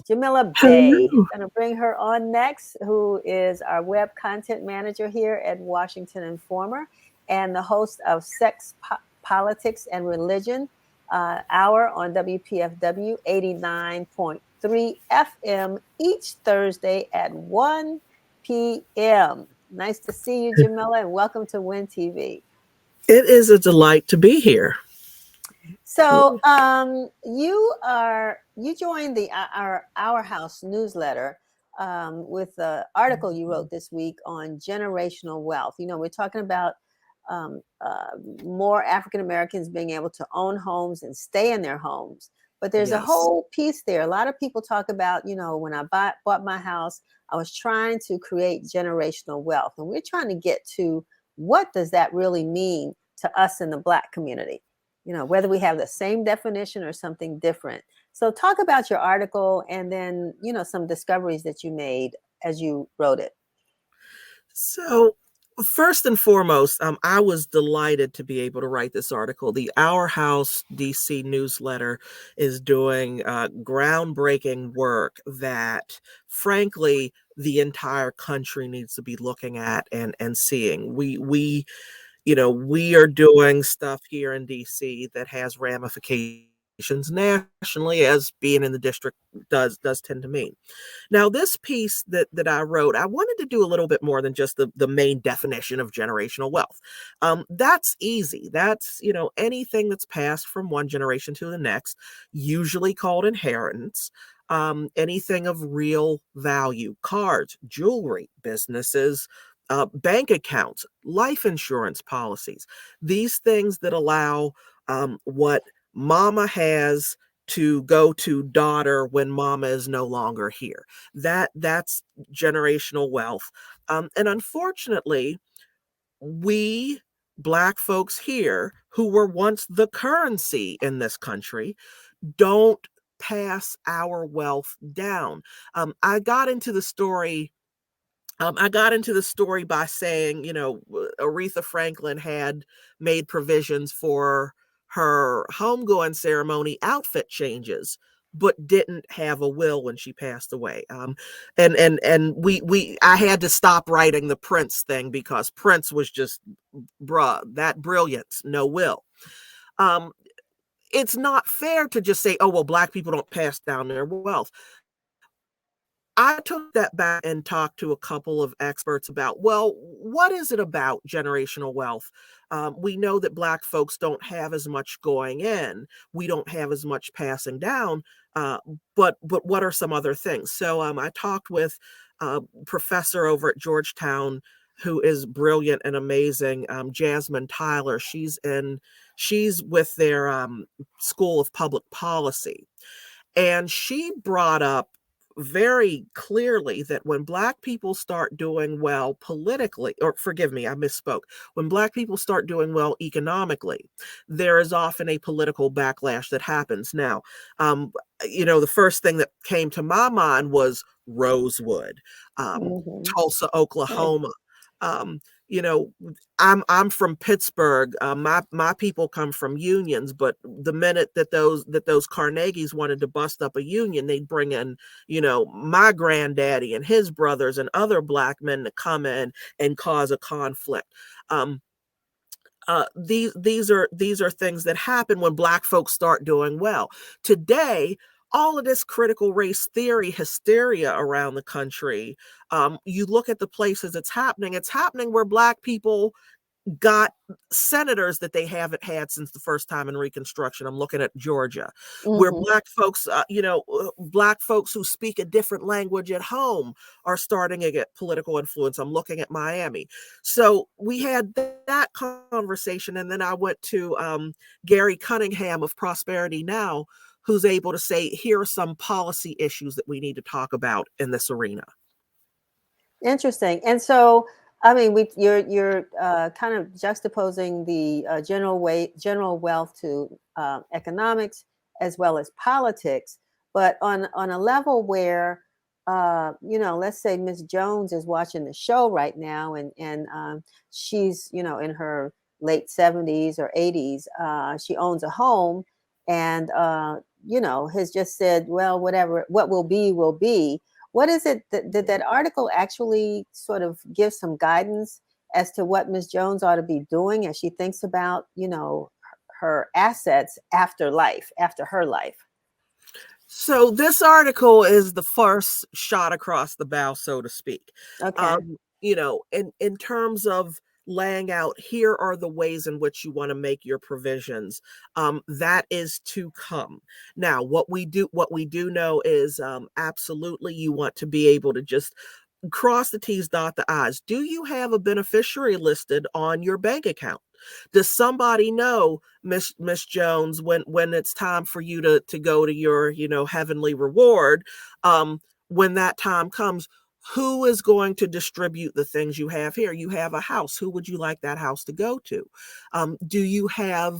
Jamila Bey. Hello. Going to bring her on next, who is our web content manager here at Washington Informer and the host of Politics, and Religion Hour on WPFW 89.3 FM each Thursday at 1 p.m. Nice to see you, Jamila, and welcome to Win TV. It is a delight to be here. So, you joined the Our House newsletter with the article you wrote this week on generational wealth. You know, we're talking about um, uh, more African Americans being able to own homes and stay in their homes. But there's a Yes. whole piece there. A lot of people talk about, you know, when I bought my house, I was trying to create generational wealth, and we're trying to get to what does that really mean to us in the Black community, you know, whether we have the same definition or something different. So talk about your article and then, you know, some discoveries that you made as you wrote it. So, first and foremost, I was delighted to be able to write this article. The Our House DC newsletter is doing groundbreaking work that, frankly, the entire country needs to be looking at and seeing. We are doing stuff here in DC that has ramifications nationally, as being in the district does tend to mean. Now, this piece that I wrote, I wanted to do a little bit more than just the main definition of generational wealth. That's easy. That's, anything that's passed from one generation to the next, usually called inheritance. Anything of real value, cars, jewelry, businesses, bank accounts, life insurance policies, these things that allow what mama has to go to daughter when mama is no longer here. That's generational wealth. And unfortunately, we Black folks here, who were once the currency in this country, don't pass our wealth down. I got into the story by saying, Aretha Franklin had made provisions for her homegoing ceremony outfit changes, but didn't have a will when she passed away. I had to stop writing the Prince thing because Prince was just, that brilliance, no will. It's not fair to just say, oh, well, Black people don't pass down their wealth. I took that back and talked to a couple of experts about, well, what is it about generational wealth? We know that Black folks don't have as much going in. We don't have as much passing down. But what are some other things? So I talked with a professor over at Georgetown who is brilliant and amazing, Jasmine Tyler. She's with their School of Public Policy. And she brought up very clearly that when Black people start doing well politically, or forgive me, I misspoke. When Black people start doing well economically, there is often a political backlash that happens. Now, the first thing that came to my mind was Rosewood, Tulsa, Oklahoma. I'm from Pittsburgh. My people come from unions, but the minute that those Carnegies wanted to bust up a union, they'd bring in, my granddaddy and his brothers and other Black men to come in and cause a conflict. These are things that happen when Black folks start doing well. Today, all of this critical race theory hysteria around the country, you look at the places it's happening where Black people got senators that they haven't had since the first time in Reconstruction. I'm looking at Georgia, where Black folks, Black folks who speak a different language at home are starting to get political influence. I'm looking at Miami. So we had that conversation. And then I went to Gary Cunningham of Prosperity Now, who's able to say, here are some policy issues that we need to talk about in this arena. Interesting. And so, I mean, you're kind of juxtaposing the general wealth to economics as well as politics, but on a level where, let's say Miss Jones is watching the show right now, and she's in her late 70s or 80s. She owns a home, and has just said, well, whatever, what will be, will be. What is it did that article actually sort of give some guidance as to what Ms. Jones ought to be doing as she thinks about, her assets after life, after her life? So this article is the first shot across the bow, so to speak. Okay. In terms of laying out, here are the ways in which you want to make your provisions. That is to come. Now, what we do know is absolutely you want to be able to just cross the T's, dot the I's. Do you have a beneficiary listed on your bank account? Does somebody know, Miss Jones, when it's time for you to go to your, heavenly reward? When that time comes, who is going to distribute the things you have here? You have a house. Who would you like that house to go to? Do you have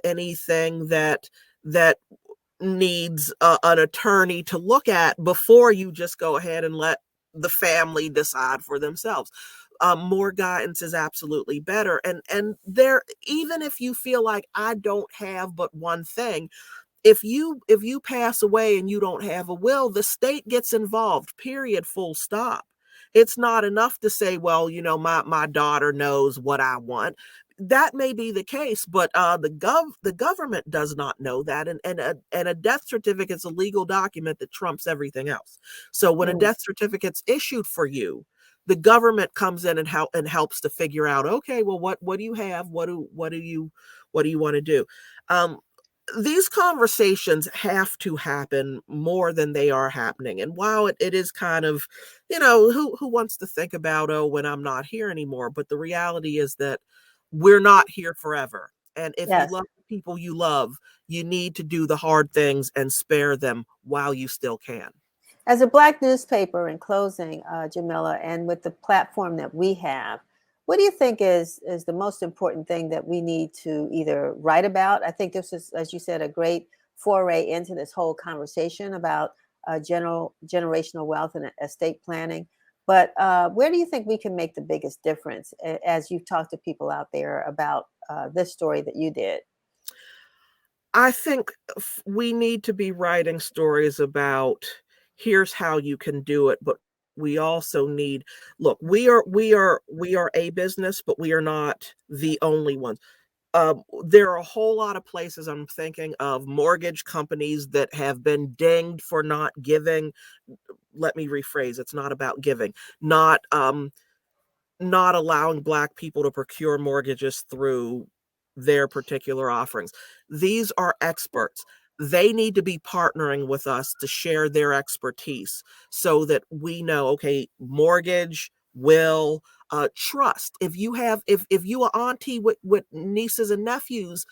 anything that needs an attorney to look at before you just go ahead and let the family decide for themselves? More guidance is absolutely better. And there, even if you feel like I don't have but one thing, if you pass away and you don't have a will, the state gets involved, period, full stop. It's not enough to say, well, my daughter knows what I want. That may be the case, but the government does not know that, and a death certificate is a legal document that trumps everything else. So when a death certificate's issued for you, the government comes in and helps to figure out, okay, well, what do you have? What do you want to do? These conversations have to happen more than they are happening. And while it is kind of, who wants to think about, oh, when I'm not here anymore? But the reality is that we're not here forever. And if you Yes. love the people you love, you need to do the hard things and spare them while you still can. As a Black newspaper, in closing, Jamila, and with the platform that we have, what do you think is the most important thing that we need to either write about? I think this is, as you said, a great foray into this whole conversation about generational wealth and estate planning. But where do you think we can make the biggest difference as you've talked to people out there about this story that you did? I think we need to be writing stories about, here's how you can do it, but we also need, look, we are a business, but we are not the only ones. There are a whole lot of places, I'm thinking of mortgage companies that have been dinged for not giving. Let me rephrase, it's not about giving, not allowing Black people to procure mortgages through their particular offerings. These are experts. They need to be partnering with us to share their expertise so that we know, okay, mortgage, will, trust. If you are auntie with nieces and nephews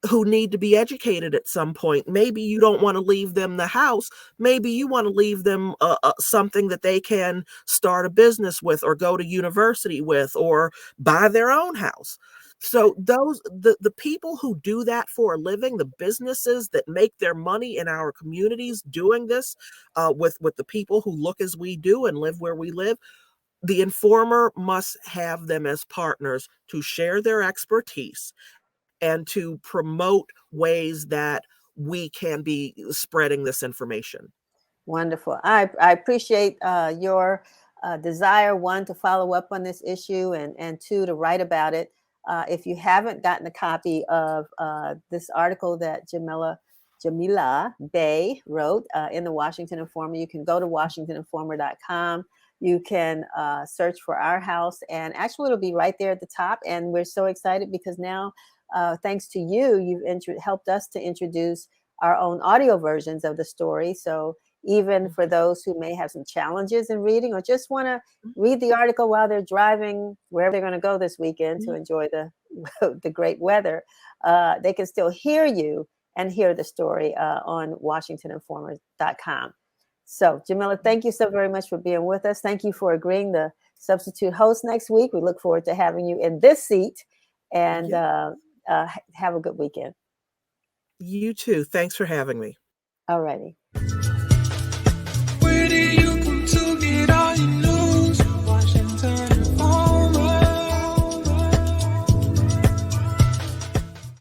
who need to be educated at some point, maybe you don't want to leave them the house. Maybe you want to leave them something that they can start a business with, or go to university with, or buy their own house. So the people who do that for a living, the businesses that make their money in our communities doing this, with the people who look as we do and live where we live, the Informer must have them as partners to share their expertise and to promote ways that we can be spreading this information. Wonderful. I appreciate your desire, one, to follow up on this issue, and two, to write about it. If you haven't gotten a copy of this article that Jamila Bey wrote in the Washington Informer, you can go to WashingtonInformer.com. You can search for Our House, and actually it'll be right there at the top. And we're so excited because now, thanks to you, you've helped us to introduce our own audio versions of the story. So even for those who may have some challenges in reading, or just want to read the article while they're driving wherever they're going to go this weekend to enjoy the great weather, they can still hear you and hear the story on WashingtonInformer.com. So, Jamila, thank you so very much for being with us. Thank you for agreeing to substitute host next week. We look forward to having you in this seat, and have a good weekend. You too. Thanks for having me. All righty. Where did you come to get